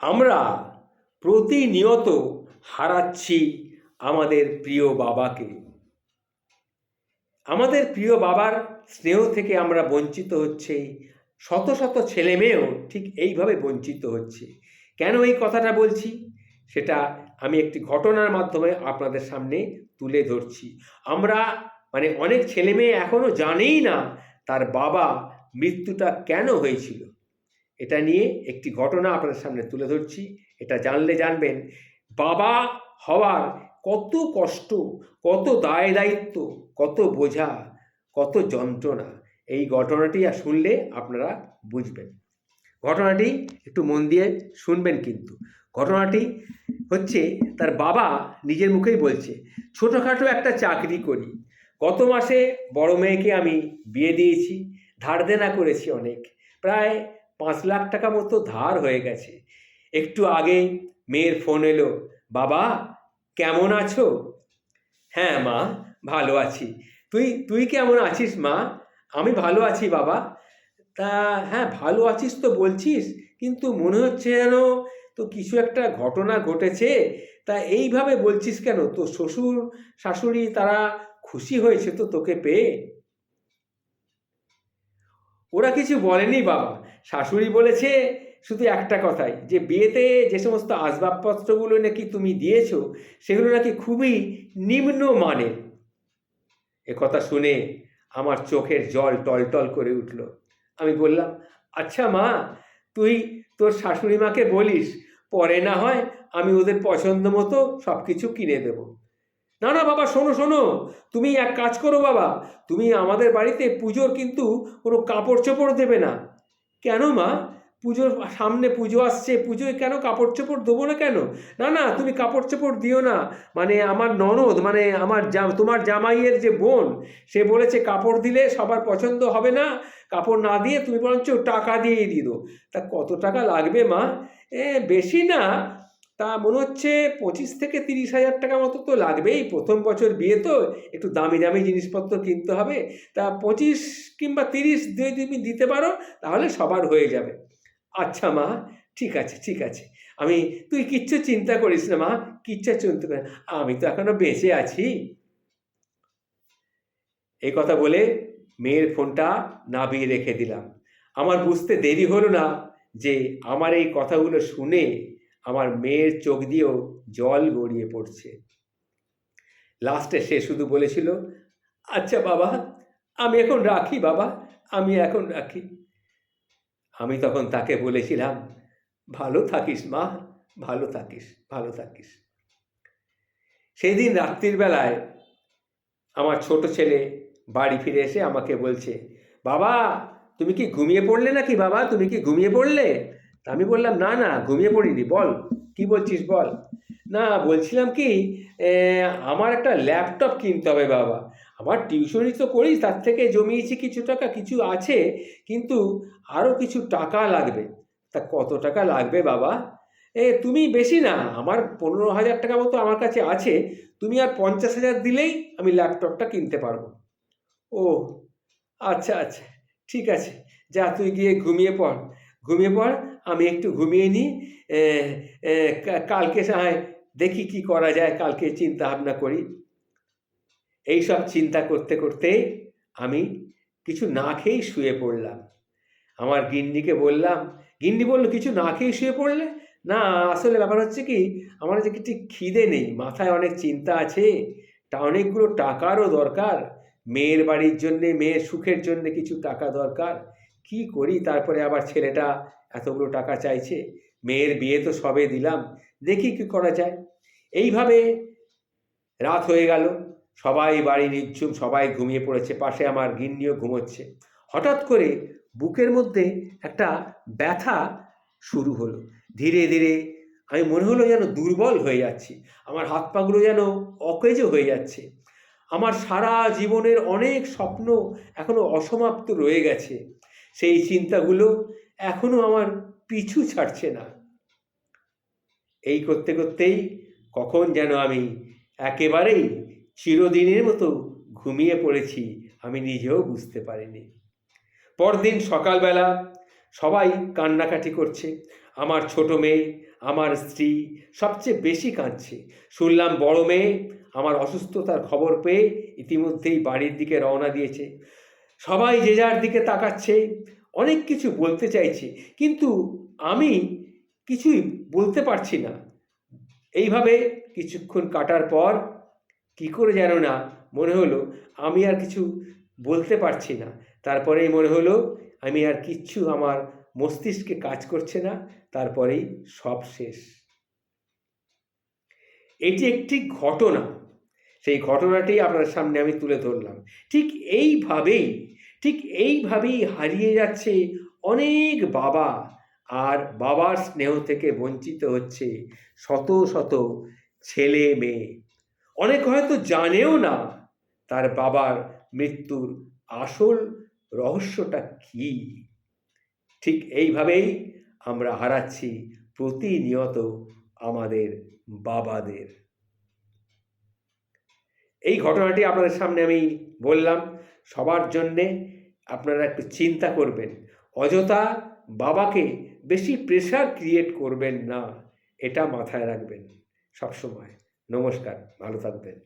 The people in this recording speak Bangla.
আমরা প্রতিনিয়ত হারাচ্ছি আমাদের প্রিয় বাবাকে। আমাদের প্রিয় বাবার স্নেহ থেকে আমরা বঞ্চিত হচ্ছি। শত শত ছেলেমেয়েও ঠিক এইভাবে বঞ্চিত হচ্ছে। কেন এই কথাটা বলছি সেটা আমি একটি ঘটনার মাধ্যমে আপনাদের সামনে তুলে ধরছি। আমরা অনেক ছেলেমেয়ে এখনও জানেই না তার বাবা মৃত্যুটা কেন হয়েছিল। এটা নিয়ে একটি ঘটনা আপনাদের সামনে তুলে ধরছি। এটা জানলে জানবেন বাবা হওয়ার কত কষ্ট, কত দায় দায়িত্ব, কত বোঝা, কত যন্ত্রণা। এই ঘটনাটি শুনলে আপনারা বুঝবেন। ঘটনাটি একটু মন দিয়ে শুনবেন। কিন্তু ঘটনাটি হচ্ছে তার বাবা নিজের মুখেই বলছে, ছোটোখাটো একটা চাকরি করি, গত মাসে বড় মেয়েকে আমি বিয়ে দিয়েছি, ধার দেনা করেছি অনেক, প্রায় 5 লাখ টাকা মতো ধার হয়ে গেছে। একটু আগে মেয়ের ফোন এলো, বাবা কেমন আছো? হ্যাঁ মা, ভালো আছি। তুই তুই কেমন আছিস মা? আমি ভালো আছি বাবা। তা হ্যাঁ, ভালো আছিস তো বলছিস, কিন্তু মনে হচ্ছে যেন তো কিছু একটা ঘটনা ঘটেছে। তা এইভাবে বলছিস কেন? তো শ্বশুর শাশুড়ি তারা খুশি হয়েছে তো তোকে পেয়ে? ওরা কিছু বলেনি বাবা। শাশুড়ি বলেছে শুধু একটা কথাই, যে বিয়েতে যে সমস্ত আসবাবপত্রগুলো নাকি তুমি দিয়েছো সেগুলো নাকি খুবই নিম্ন মানের। কথা শুনে আমার চোখের জল টলটল করে উঠল। আমি বললাম, আচ্ছা মা, তুই তোর শাশুড়ি মাকে বলিস, পরে না হয় আমি ওদের পছন্দ মতো সব কিছু কিনে দেব। না না বাবা, শোনো শোনো, তুমি এক কাজ করো বাবা, তুমি আমাদের বাড়িতে পুজোর কিন্তু কোনো কাপড় চোপড় দেবে না। কেন মা? পুজোর সামনে পুজো আসছে, পুজোয় কেন কাপড় চোপড় দেবো না কেন? না না, তুমি কাপড় চোপড় দিও না। আমার ননদ, তোমার জামাইয়ের যে বোন, সে বলেছে কাপড় দিলে সবার পছন্দ হবে না, কাপড় না দিয়ে তুমি বরঞ্চ টাকা দিয়ে দিও। তা কত টাকা লাগবে মা? বেশি না, তা মনে হচ্ছে 25 থেকে 30 হাজার টাকা মতো তো লাগবেই। প্রথম বছর বিয়ে তো, একটু দামি দামি জিনিসপত্র কিনতে হবে। তা 25 কিংবা 30 যদি তুমি দিতে পারো তাহলে সবার হয়ে যাবে। আচ্ছা মা, ঠিক আছে ঠিক আছে। তুই কিচ্ছু চিন্তা করিস না মা, কিচ্ছু চিন্তা করিস না, আমি তো এখনো বেঁচে আছি। এই কথা বলে মেয়ের ফোনটা নামিয়ে রেখে দিলাম। আমার বুঝতে দেরি হলো না যে আমার এই কথাগুলো শুনে আমার মেয়ের চোখ দিয়েও জল গড়িয়ে পড়ছে। লাস্টে সে শুধু বলেছিল, আচ্ছা বাবা, আমি এখন রাখি বাবা, আমি এখন রাখি। আমি তখন তাকে বলেছিলাম, ভালো থাকিস মা, ভালো থাকিস, ভালো থাকিস। সেই দিন রাত্রির বেলায় আমার ছোট ছেলে বাড়ি ফিরে এসে আমাকে বলছে, বাবা তুমি কি ঘুমিয়ে পড়লে নাকি? বাবা তুমি কি ঘুমিয়ে পড়লে? তা আমি বললাম, না না, ঘুমিয়ে পড়িনি, বল কি বলছিস বল। না, বলছিলাম কি, আমার একটা ল্যাপটপ কিনতে হবে বাবা। আমার টিউশনি তো করি, তার থেকে জমিয়েছি কিছু টাকা, কিছু আছে, কিন্তু আরও কিছু টাকা লাগবে। তা কত টাকা লাগবে বাবা? তুমি বেশি না, আমার 15,000 টাকা মতো আমার কাছে আছে, তুমি আর 50,000 দিলেই আমি ল্যাপটপটা কিনতে পারবো। ও আচ্ছা আচ্ছা, ঠিক আছে, যা তুই গিয়ে ঘুমিয়ে পড়, ঘুমিয়ে পড়, আমি একটু ঘুমিয়ে নিই। কালকে দেখি কি করা যায়, কালকে চিন্তা ভাবনা করি। এইসব চিন্তা করতে করতে আমি কিছু না খেয়েই শুয়ে পড়লাম। আমার গিন্নিকে বললাম, গিন্নি বলল, কিছু না খেয়ে শুয়ে পড়লে? না, আসলে ব্যাপার হচ্ছে কি, আমার যে ঠিক খিদে নেই, মাথায় অনেক চিন্তা আছে, অনেকগুলো টাকারও দরকার, মেয়ের বাড়ির জন্যে, মেয়ের সুখের জন্যে কিছু টাকা দরকার। কি করি? তারপরে আবার ছেলেটা এতগুলো টাকা চাইছে, মেয়ের বিয়ে তো সবে দিলাম, দেখি কি করা যায়। এইভাবে রাত হয়ে গেল, সবাই বাড়ি নিঝুম, সবাই ঘুমিয়ে পড়েছে, পাশে আমার গিন্নিও ঘুমোচ্ছে। হঠাৎ করে বুকের মধ্যে একটা ব্যথা শুরু হলো। ধীরে ধীরে আমি মনে হলো যেন দুর্বল হয়ে যাচ্ছি, আমার হাত পাগুলো যেন অকেজো হয়ে যাচ্ছে। আমার সারা জীবনের অনেক স্বপ্ন এখনো অসমাপ্ত রয়ে গেছে, সেই চিন্তাগুলো এখনো আমার পিছু ছাড়ছে না। এই করতে করতেই কখন যেন আমি একেবারেই চিরদিনের মতো ঘুমিয়ে পড়েছি, আমি নিজেও বুঝতে পারিনি। পরদিন সকালবেলা সবাই কান্নাকাটি করছে, আমার ছোট মেয়ে, আমার স্ত্রী সবচেয়ে বেশি কাঁদছে। শুনলাম বড় মেয়ে আমার অসুস্থতার খবর পেয়ে ইতিমধ্যেই বাড়ির দিকে রওনা দিয়েছে। সবাই যে যার দিকে তাকাচ্ছে, অনেক কিছু বলতে চাইছে, কিন্তু আমি কিছুই বলতে পারছি না। এইভাবে কিছুক্ষণ কাটার পর কি করে যেন না মনে হলো আমি আর কিছু বলতে পারছি না। তারপরেই মনে হলো আমি আর কিচ্ছু, আমার মস্তিষ্কে কাজ করছে না, তারপরেই সব শেষ। এটি একটি ঘটনা, সেই ঘটনাটি আপনার সামনে আমি তুলে ধরলাম। ঠিক এইভাবেই ঠিক এইভাবেই হারিয়ে যাচ্ছে অনেক বাবা, আর বাবার স্নেহ থেকে বঞ্চিত হচ্ছে শত শত ছেলে মেয়ে। অনেক হয়তো জানেও না তার বাবার মৃত্যুর আসল রহস্যটা কী। ঠিক এইভাবেই আমরা হারাচ্ছি প্রতিনিয়ত আমাদের বাবাদের। এই ঘটনাটি আপনাদের সামনে আমি বললাম সবার জন্যে। আপনারা একটু চিন্তা করবেন, অযথা বাবাকে বেশি প্রেশার ক্রিয়েট করবেন না, এটা মাথায় রাখবেন সবসময়। নমস্কার, ভালো থাকবেন।